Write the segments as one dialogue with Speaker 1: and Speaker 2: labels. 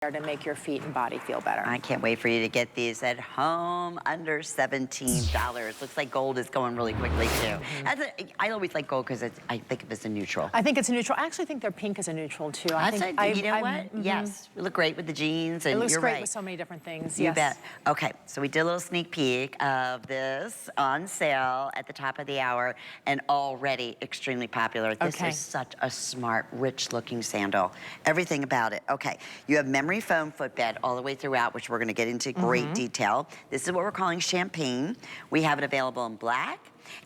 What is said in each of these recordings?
Speaker 1: to make your feet and body feel better.
Speaker 2: I can't wait for you to get these at home under $17. Looks like gold is going really quickly too. I always like gold because I think of it as a neutral.
Speaker 1: I think it's a neutral. I actually think their pink is a neutral too.
Speaker 2: You know what? Yes, you look great with the jeans, and
Speaker 1: it looks
Speaker 2: you're
Speaker 1: great
Speaker 2: right.
Speaker 1: with so many different things.
Speaker 2: You bet. Okay, so we did a little sneak peek of this on sale at the top of the hour, and already extremely popular. This is such a smart, rich-looking sandal. Everything about it. Okay, you have memory foam footbed all the way throughout, which we're going to get into great detail. This is what we're calling champagne. We have it available in black,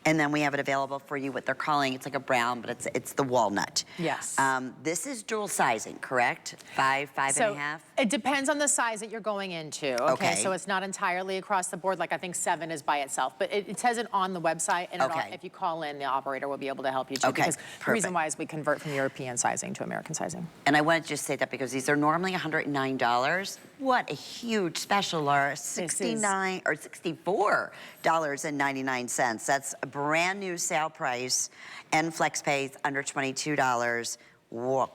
Speaker 2: and then we have it available for you what they're calling, it's like a brown, but it's the walnut.
Speaker 1: Yes.
Speaker 2: This is dual sizing, correct? Five and a half?
Speaker 1: It depends on the size that you're going into. Okay. So it's not entirely across the board. Like I think 7 is by itself, but it says it on the website, and if you call in, the operator will be able to help you too. Because the reason why is we convert from European sizing to American sizing.
Speaker 2: And I want to just say that because these are normally $109. What a huge special, Laura. $69 or $64.99. That's a brand new sale price, and FlexPay is under $22. Whoa.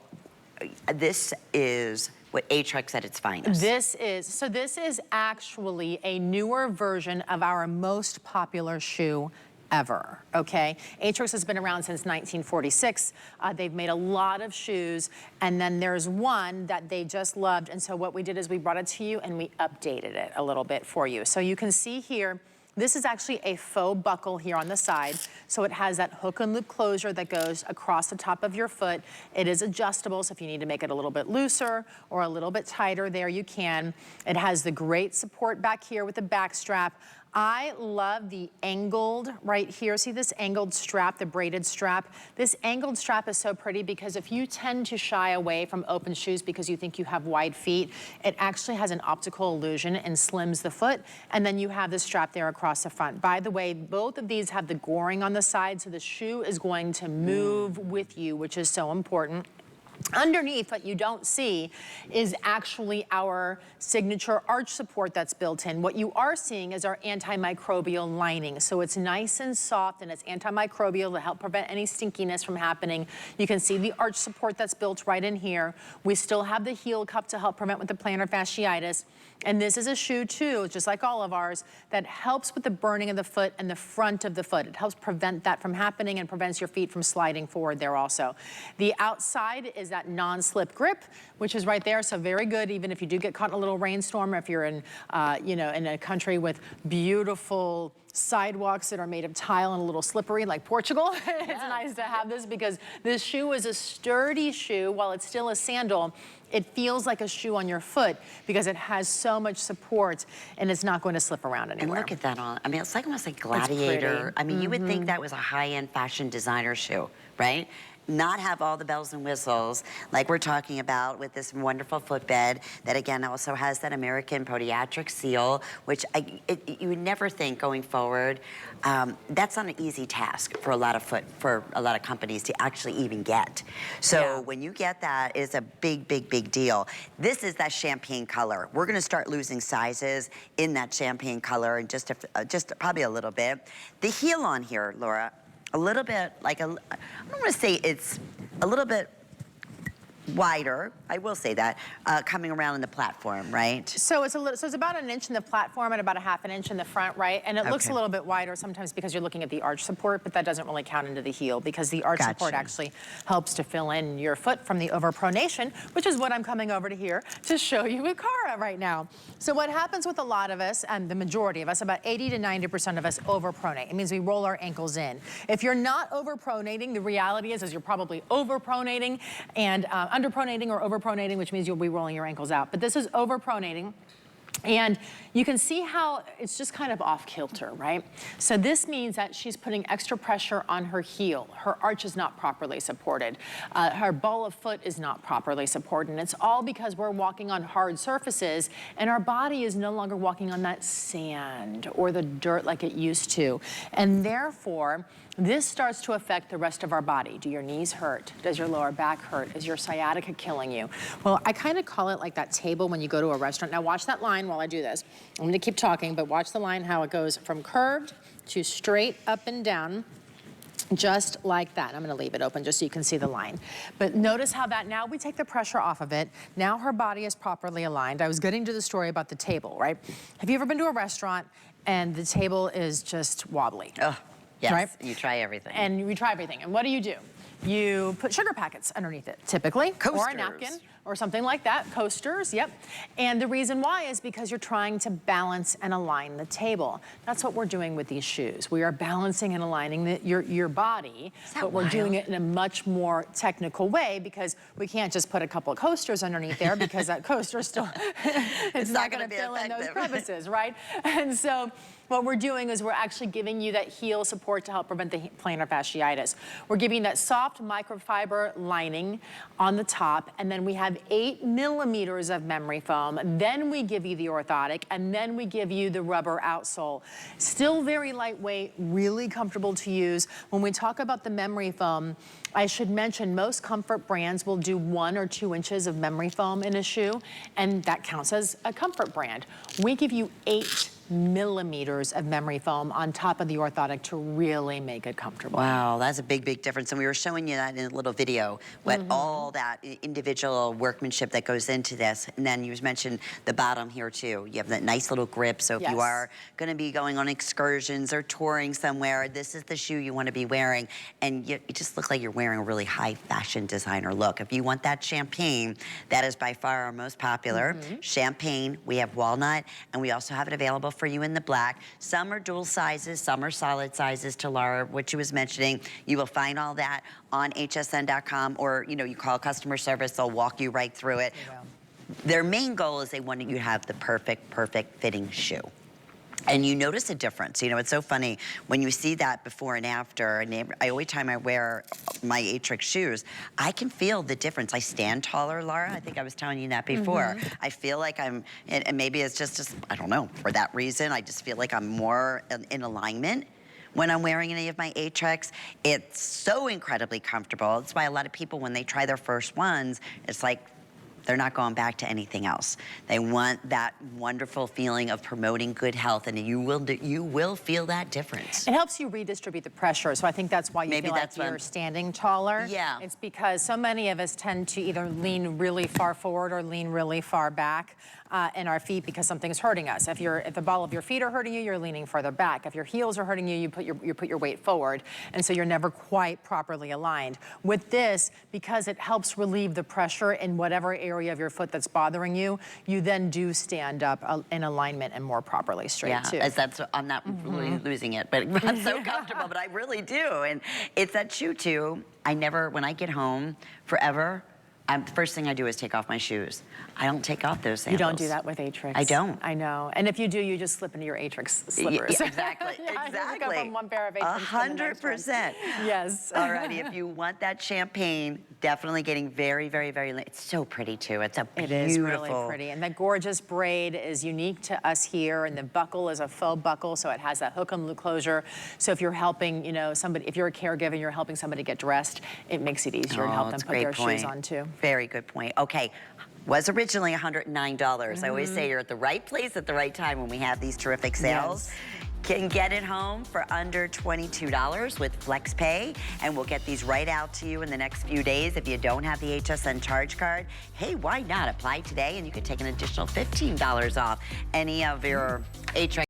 Speaker 2: This is what Aetrex at its finest.
Speaker 1: This is actually a newer version of our most popular shoe ever, okay? Aetrex has been around since 1946. They've made a lot of shoes, and then there's one that they just loved, and so what we did is we brought it to you and we updated it a little bit for you. So you can see here, this is actually a faux buckle here on the side. So it has that hook and loop closure that goes across the top of your foot. It is adjustable, so if you need to make it a little bit looser or a little bit tighter there, you can. It has the great support back here with the back strap. I love the angled right here. See this angled strap, the braided strap? This angled strap is so pretty because if you tend to shy away from open shoes because you think you have wide feet, it actually has an optical illusion and slims the foot. And then you have the strap there across the front. By the way, both of these have the goring on the side, so the shoe is going to move with you, which is so important. Underneath, what you don't see is actually our signature arch support that's built in. What you are seeing is our antimicrobial lining. So it's nice and soft, and it's antimicrobial to help prevent any stinkiness from happening. You can see the arch support that's built right in here. We still have the heel cup to help prevent with the plantar fasciitis. And this is a shoe too, just like all of ours, that helps with the burning of the foot and the front of the foot. It helps prevent that from happening and prevents your feet from sliding forward there also. The outside is that non-slip grip, which is right there, so very good even if you do get caught in a little rainstorm, or if you're in, you know, in a country with beautiful sidewalks that are made of tile and a little slippery like Portugal. It's nice to have this because this shoe is a sturdy shoe. While it's still a sandal, it feels like a shoe on your foot because it has so much support and it's not going to slip around anywhere.
Speaker 2: And look at that on, I mean, it's like almost like Gladiator. I mean, you would think that was a high-end fashion designer shoe, right? Not have all the bells and whistles like we're talking about with this wonderful footbed that again also has that American podiatric seal, which you would never think going forward. That's not an easy task for a lot of companies to actually even get. So when you get that, it's a big, big, big deal. This is that champagne color. We're gonna start losing sizes in that champagne color in just probably a little bit. The heel on here, Laura, a little bit like I don't want to say it's a little bit wider, I will say that, coming around in the platform, right?
Speaker 1: So it's about an inch in the platform and about a half an inch in the front, right? And it looks a little bit wider sometimes because you're looking at the arch support, but that doesn't really count into the heel because the arch support actually helps to fill in your foot from the overpronation, which is what I'm coming over to here to show you with Cara right now. So what happens with a lot of us, and the majority of us, about 80 to 90% of us overpronate. It means we roll our ankles in. If you're not overpronating, the reality is you're probably overpronating and underpronating or overpronating, which means you'll be rolling your ankles out. But this is overpronating. And you can see how it's just kind of off kilter, right? So this means that she's putting extra pressure on her heel. Her arch is not properly supported. Her ball of foot is not properly supported. And it's all because we're walking on hard surfaces and our body is no longer walking on that sand or the dirt like it used to. And therefore, this starts to affect the rest of our body. Do your knees hurt? Does your lower back hurt? Is your sciatica killing you? Well, I kind of call it like that table when you go to a restaurant. Now watch that line while I do this. I'm gonna keep talking, but watch the line, how it goes from curved to straight up and down. Just like that. I'm gonna leave it open just so you can see the line. But notice how that, now we take the pressure off of it. Now her body is properly aligned. I was getting to the story about the table, right? Have you ever been to a restaurant and the table is just wobbly?
Speaker 2: Oh, yes,
Speaker 1: right?
Speaker 2: You try everything.
Speaker 1: And we try everything. And what do? You put sugar packets underneath it, typically.
Speaker 2: Coasters.
Speaker 1: Or a napkin, or something like that. Coasters, yep. And the reason why is because you're trying to balance and align the table. That's what we're doing with these shoes. We are balancing and aligning your body, but we're doing it in a much more technical way because we can't just put a couple of coasters underneath there because that coaster still, it's not gonna fill in those crevices, right? And so, what we're doing is we're actually giving you that heel support to help prevent the plantar fasciitis. We're giving that soft microfiber lining on the top, and then we have 8 millimeters of memory foam. Then we give you the orthotic, and then we give you the rubber outsole. Still very lightweight, really comfortable to use. When we talk about the memory foam, I should mention most comfort brands will do 1 or 2 inches of memory foam in a shoe, and that counts as a comfort brand. We give you 8 millimeters of memory foam on top of the orthotic to really make it comfortable.
Speaker 2: Wow, that's a big, big difference. And we were showing you that in a little video, what all that individual workmanship that goes into this. And then you mentioned the bottom here too. You have that nice little grip. So if you are gonna be going on excursions or touring somewhere, this is the shoe you wanna be wearing. And you just look like you're wearing a really high fashion designer look. If you want that champagne, that is by far our most popular. Champagne, we have walnut, and we also have it available for you in the black. Some are dual sizes, some are solid sizes to Laura, what she was mentioning. You will find all that on hsn.com, or you call customer service, they'll walk you right through it. Their main goal is they want you to have the perfect fitting shoe. And you notice a difference. It's so funny when you see that before and after. And every time I wear my Aetrex shoes, I can feel the difference. I stand taller, Laura. I think I was telling you that before. I feel like I'm, and maybe it's just, I don't know, for that reason, I just feel like I'm more in alignment when I'm wearing any of my Aetrex. It's so incredibly comfortable. That's why a lot of people, when they try their first ones, it's like, they're not going back to anything else. They want that wonderful feeling of promoting good health, and you will feel that difference.
Speaker 1: It helps you redistribute the pressure, so I think that's why you feel like you're standing taller.
Speaker 2: Yeah.
Speaker 1: It's because so many of us tend to either lean really far forward or lean really far back in our feet because something's hurting us. If the ball of your feet are hurting you, you're leaning further back. If your heels are hurting you, you put your weight forward, and so you're never quite properly aligned. With this, because it helps relieve the pressure in whatever area of your foot that's bothering you, you then do stand up in alignment and more properly straight too.
Speaker 2: I'm not really losing it, but I'm so comfortable, but I really do. And it's that shoe too. When I get home forever, the first thing I do is take off my shoes. I don't take off those sandals.
Speaker 1: You don't do that with Aetrex.
Speaker 2: I don't.
Speaker 1: I know. And if you do, you just slip into your Aetrex slippers.
Speaker 2: Exactly.
Speaker 1: You go from one pair of Aetrex
Speaker 2: 100%.
Speaker 1: Yes.
Speaker 2: Alrighty, if you want that champagne, definitely getting very, very, very, it's so pretty too. It's a beautiful.
Speaker 1: It is really pretty. And the gorgeous braid is unique to us here, and the buckle is a faux buckle, so it has that hook and loop closure. So if you're helping, somebody, if you're a caregiver and you're helping somebody get dressed, it makes it easier to help them put their shoes on too.
Speaker 2: Very good point. Okay. Was originally $109. I always say you're at the right place at the right time when we have these terrific sales. Can get it home for under $22 with FlexPay, and we'll get these right out to you in the next few days. If you don't have the HSN charge card, hey, why not apply today, and you could take an additional $15 off any of your Aetrex